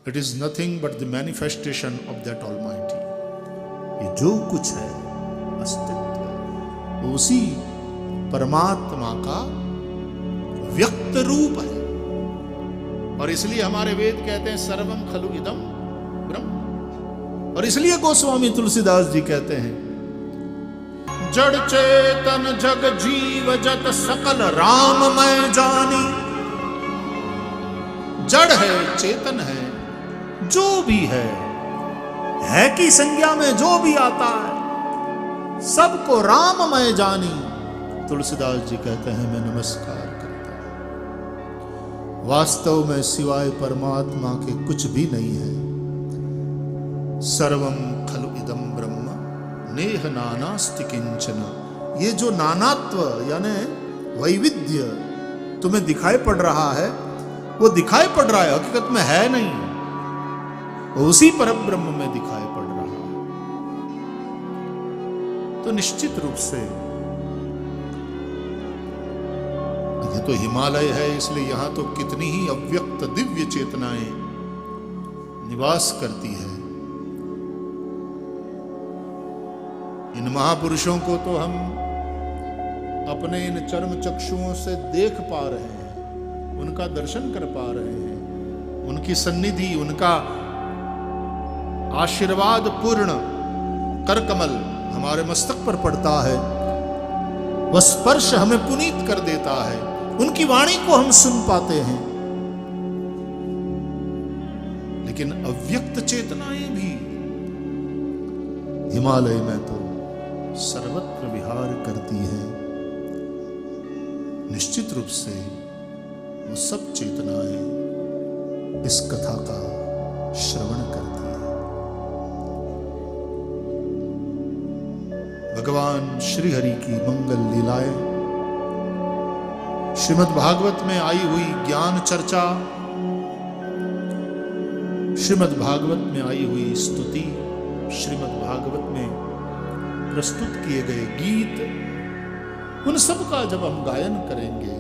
It is nothing but the manifestation of that almighty. ये जो कुछ है अस्तित्व, वो उसी परमात्मा का व्यक्त रूप है। और इसलिए हमारे वेद कहते हैं सर्वम खलु इदम ब्रह्म। और इसलिए गोस्वामी तुलसीदास जी कहते हैं जड़ चेतन जग जीव जत सकल राममय जानी। जड़ है, चेतन है, जो भी है की संज्ञा में जो भी आता है, सबको राममय जानी। तुलसीदास जी कहते हैं मैं नमस्कार करता हूं। वास्तव में सिवाय परमात्मा के कुछ भी नहीं है। सर्वम खलु इदम ब्रह्म नेह नानास्ति किंचन। ये जो नानात्व यानी वैविध्य तुम्हें दिखाई पड़ रहा है, वो दिखाई पड़ रहा है, हकीकत में है नहीं, वो उसी परब्रह्म में दिखाई पड़ रहा है। तो निश्चित रूप से ये तो हिमालय है, इसलिए यहां तो कितनी ही अव्यक्त दिव्य चेतनाएं निवास करती है। इन महापुरुषों को तो हम अपने इन चर्म चक्षुओं से देख पा रहे हैं, उनका दर्शन कर पा रहे हैं। उनकी सन्निधि, उनका आशीर्वाद पूर्ण कर कमल हमारे मस्तक पर पड़ता है, वह स्पर्श हमें पुनीत कर देता है, उनकी वाणी को हम सुन पाते हैं। लेकिन अव्यक्त चेतनाएं भी हिमालय में तो सर्वत्र विहार करती है। निश्चित रूप से वो सब चेतनाएं इस कथा का श्रवण करती है। भगवान श्री हरि की मंगल लीलाएं, श्रीमद् भागवत में आई हुई ज्ञान चर्चा, श्रीमद् भागवत में आई हुई स्तुति, श्रीमद् भागवत में प्रस्तुत किए गए गीत, उन सब का जब हम गायन करेंगे,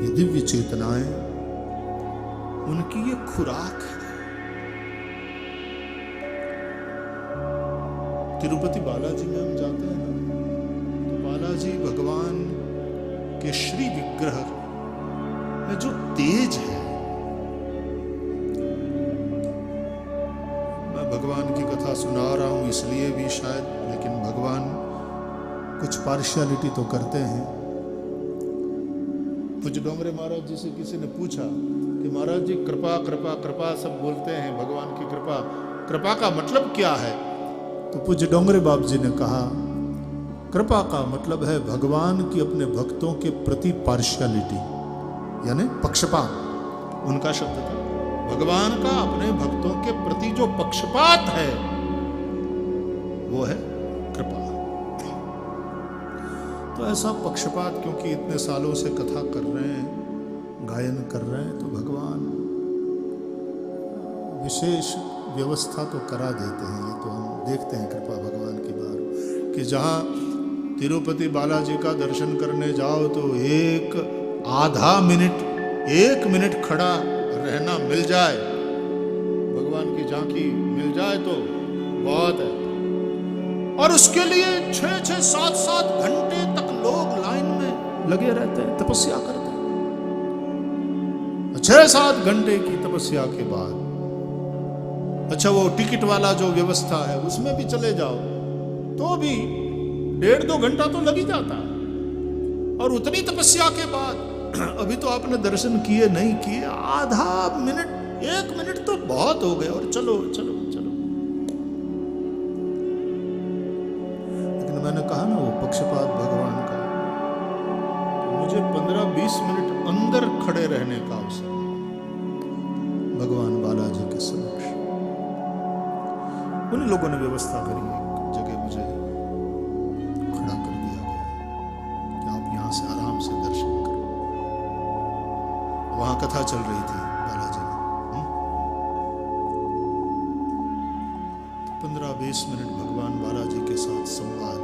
ये दिव्य चेतनाएं, उनकी ये खुराक है। तिरुपति बालाजी में हम जाते हैं ना, तो बालाजी भगवान के श्री विग्रह में जो तेज है, मैं भगवान की कथा सुना रहा हूं इसलिए भी शायद, लेकिन भगवान कुछ पार्शियलिटी तो करते हैं। पूज्य डोंगरे महाराज जी से किसी ने पूछा कि महाराज जी कृपा कृपा कृपा सब बोलते हैं, भगवान की कृपा, कृपा का मतलब क्या है? तो पूज्य डोंगरे बाबू जी ने कहा कृपा का मतलब है भगवान की अपने भक्तों के प्रति पार्शियलिटी, यानी पक्षपात उनका शब्द था। भगवान का अपने भक्तों के प्रति जो पक्षपात है वो है कृपा। तो ऐसा पक्षपात क्योंकि इतने सालों से कथा कर रहे हैं, गायन कर रहे हैं, तो भगवान विशेष व्यवस्था तो करा देते हैं। ये तो हम देखते हैं कृपा भगवान की बार कि जहाँ तिरुपति बालाजी का दर्शन करने जाओ तो एक मिनट खड़ा रहना मिल जाए, भगवान की झांकी मिल जाए तो बहुत है। और उसके लिए 6-6, 7-7 घंटे तक लोग लाइन में लगे रहते हैं, तपस्या करते हैं। 6-7 घंटे की तपस्या के बाद अच्छा वो टिकट वाला जो व्यवस्था है उसमें भी चले जाओ तो भी 1.5-2 घंटा तो लग ही जाता है। और उतनी तपस्या के बाद अभी तो आपने दर्शन किए नहीं किए, आधा मिनट 1 मिनट तो बहुत हो गए और चलो चलो चलो। लेकिन मैंने कहा ना वो पक्षपात भगवान का, तो मुझे 15-20 मिनट अंदर खड़े रहने का अवसर भगवान बालाजी के समक्ष। उन लोगों ने व्यवस्था करी, एक जगह मुझे खड़ा कर दिया गया कि आप यहां से आराम से दर्शन करो। वहां कथा चल रही थी बालाजी में, तो 15-20 मिनट भगवान बालाजी के साथ संवाद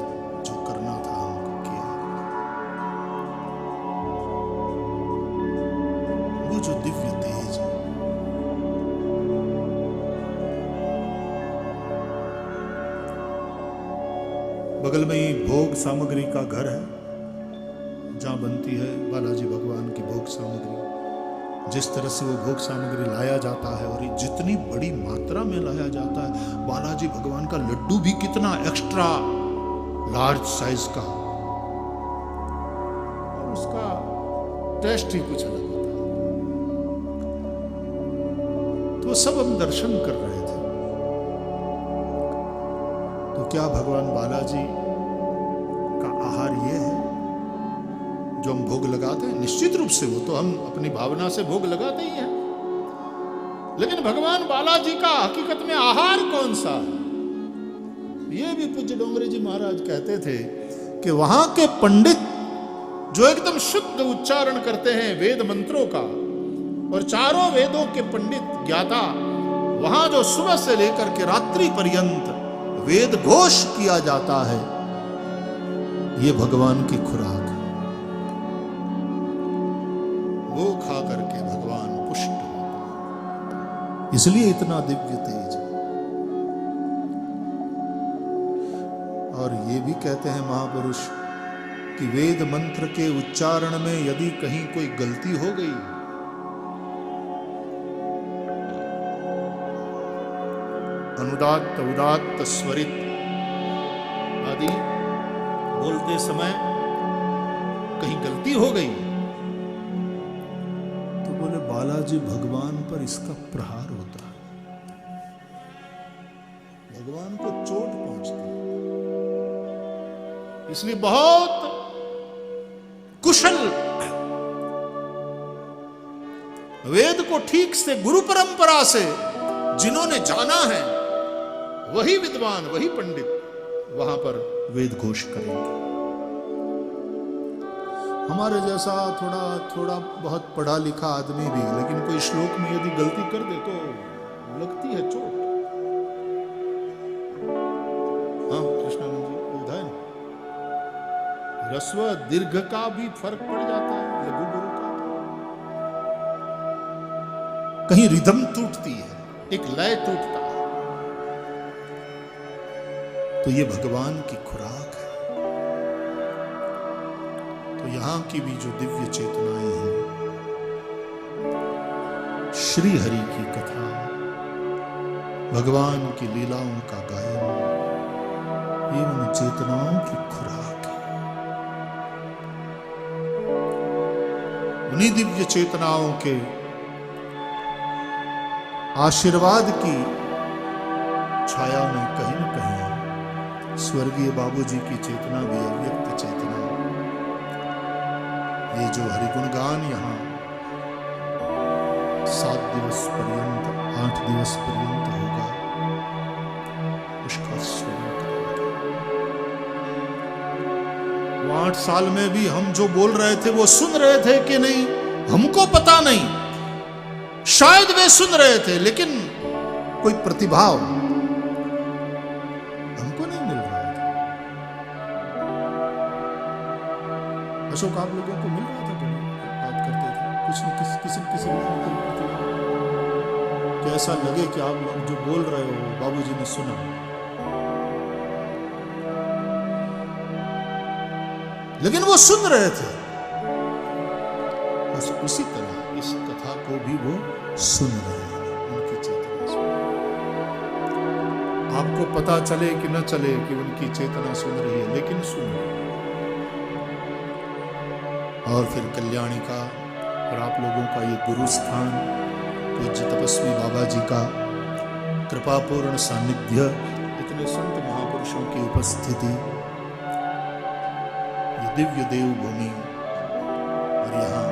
जो करना था हमको किया। वो जो दिव्य तेज बगल में ही भोग सामग्री का घर है, जहां बनती है बालाजी भगवान की भोग सामग्री। जिस तरह से वो भोग सामग्री लाया जाता है और जितनी बड़ी मात्रा में लाया जाता है, बालाजी भगवान का लड्डू भी कितना एक्स्ट्रा लार्ज साइज का, और उसका टेस्ट ही कुछ अलग होता है। तो सब हम दर्शन कर रहे थे। तो क्या भगवान बालाजी का आहार ये है जो हम भोग लगाते हैं? निश्चित रूप से वो तो हम अपनी भावना से भोग लगाते ही हैं, लेकिन भगवान बालाजी का हकीकत में आहार कौन सा है? ये भी पूज्य डोंगरे जी महाराज कहते थे कि वहां के पंडित जो एकदम शुद्ध उच्चारण करते हैं वेद मंत्रों का, और चारों वेदों के पंडित ज्ञाता, वहां जो सुबह से लेकर के रात्रि पर्यंत वेद घोष किया जाता है, ये भगवान की खुराक है। वो खा करके भगवान पुष्ट होते हैं, इसलिए इतना दिव्य तेज। और ये भी कहते हैं महापुरुष कि वेद मंत्र के उच्चारण में यदि कहीं कोई गलती हो गई, अनुदात्त उदात्त स्वरित आदि बोलते समय कहीं गलती हो गई, तो बोले बालाजी भगवान पर इसका प्रहार होता है, भगवान को चोट पहुंचती है। इसलिए बहुत कुशल, वेद को ठीक से गुरु परंपरा से जिन्होंने जाना है, वही विद्वान, वही पंडित वहां पर वेद घोष करेंगे। हमारे जैसा थोड़ा बहुत पढ़ा लिखा आदमी भी, लेकिन कोई श्लोक में यदि गलती कर दे तो लगती है चोट। हाँ कृष्णानंद जी उदाय, ह्रस्व दीर्घ का भी फर्क पड़ जाता है, लघु गुरु का। कहीं रिदम टूटती है, एक लय टूटता है। तो ये भगवान की खुराक है। तो यहां की भी जो दिव्य चेतनाएं हैं, श्री हरि की कथा, भगवान की लीलाओं का गायन, ये उन चेतनाओं की खुराक है। उन्हीं दिव्य चेतनाओं के आशीर्वाद की छाया में कहीं न कहीं स्वर्गीय बाबूजी की चेतना भी अव्यक्त चेतना, ये जो हरिगुणगान यहाँ 7 दिवस पर्यंत, 8 दिवस पर्यंत होगा, उसका श्रवण करेंगे। 8 साल में भी हम जो बोल रहे थे वो सुन रहे थे कि नहीं, हमको पता नहीं। शायद वे सुन रहे थे, लेकिन कोई प्रतिभाव हमको नहीं मिल रहा था। अशोक आप लोगों को मिल रहा था, तो बात करते थे कुछ न किसी प्रतिभा, कि ऐसा लगे कि आप लोग जो बोल रहे हो बाबूजी ने सुना। लेकिन वो सुन रहे थे, बस उसी तरह इस कथा को भी वो सुन रहे हैं, उनकी चेतना सुन। आपको पता चले कि न चले कि उनकी चेतना सुन रही है, लेकिन सुन रही है। और फिर कल्याणी का और आप लोगों का ये गुरु स्थान, पूज्य तपस्वी बाबा जी का कृपापूर्ण सानिध्य, इतने संत महापुरुषों की उपस्थिति, ये दिव्य देव भूमि, और यहाँ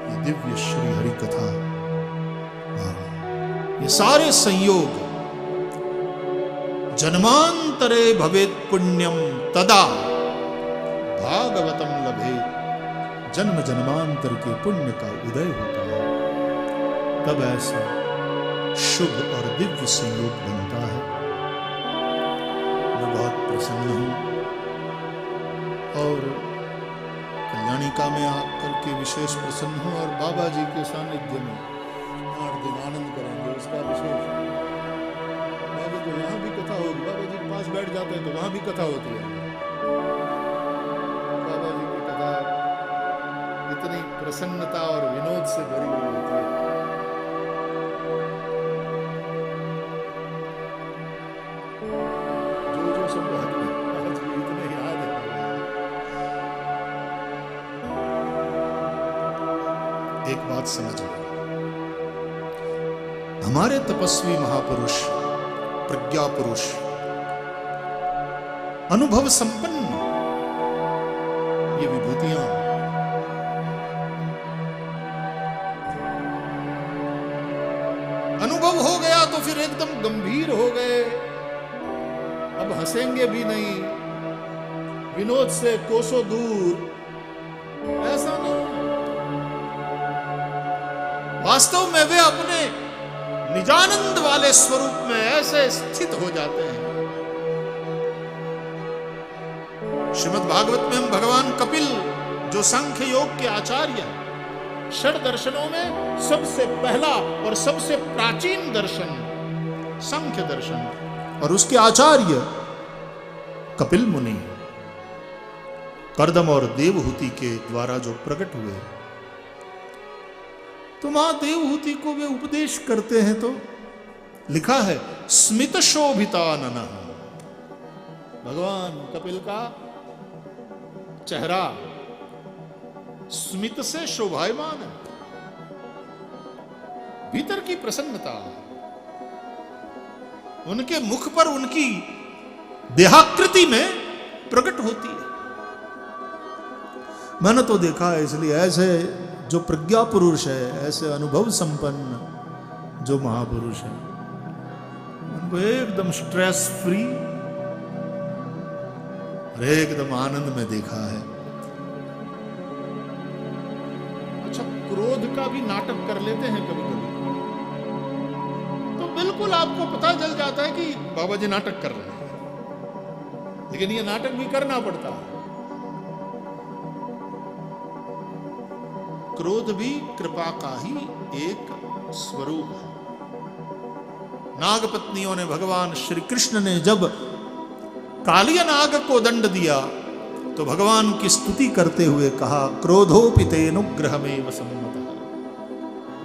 ये दिव्य श्री हरि कथा, ये सारे संयोग, जन्मांतरे भवेत् पुण्यम तदा भागवतम लभेत्, जन्म जन्मांतर के पुण्य का उदय होता है, तब ऐसा शुभ और दिव्य संयोग बनता है। मैं बहुत प्रसन्न हूं, और कल्याणिका में आकर के विशेष प्रसन्न हूं, और बाबा जी के सानिध्य में 8 दिन आनंद करेंगे, उसका विशेष। बाबा को यहाँ भी कथा होगी, बाबा जी के पास बैठ जाते जाते हैं तो वहां भी कथा होती है। बाबा जी की कथा इतनी प्रसन्नता और विनोद से भरी हुई होती है। जो सब बात आज भी इतने याद है। एक बात समझिए, हमारे तपस्वी महापुरुष, प्रज्ञा पुरुष, अनुभव संपन्न ये विभूतियां अनुभव हो गया तो फिर एकदम गंभीर हो गए, अब हंसेंगे भी नहीं, विनोद से कोसों दूर, ऐसा नहीं। वास्तव में वे अपने निजानंद वाले स्वरूप में ऐसे स्थित हो जाते हैं। श्रीमद् भागवत में हम भगवान कपिल, जो सांख्य योग के आचार्य, षड दर्शनों में सबसे पहला और सबसे प्राचीन दर्शन सांख्य दर्शन, और उसके आचार्य कपिल मुनि कर्दम और देवहूति के द्वारा जो प्रकट हुए, तो मां देवहूति को वे उपदेश करते हैं। तो लिखा है स्मित शोभितानन, भगवान कपिल का चेहरा स्मित से शोभायमान है, भीतर की प्रसन्नता उनके मुख पर उनकी देहाकृति में प्रकट होती है। मैंने तो देखा है, इसलिए ऐसे जो प्रज्ञा पुरुष है, ऐसे अनुभव संपन्न जो महापुरुष है, उनको एकदम स्ट्रेस फ्री और एकदम आनंद में देखा है। अच्छा, क्रोध का भी नाटक कर लेते हैं कभी कभी, तो बिल्कुल आपको पता चल जाता है कि बाबा जी नाटक कर रहे हैं, लेकिन ये नाटक भी करना पड़ता है। क्रोध भी कृपा का ही एक स्वरूप है। नागपत्नियों ने, भगवान श्री कृष्ण ने जब कालिया नाग को दंड दिया तो भगवान की स्तुति करते हुए कहा, क्रोधोपितेनुग्रह में वसम्मतः।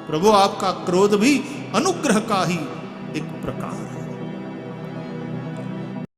प्रभु, आपका क्रोध भी अनुग्रह का ही एक प्रकार है।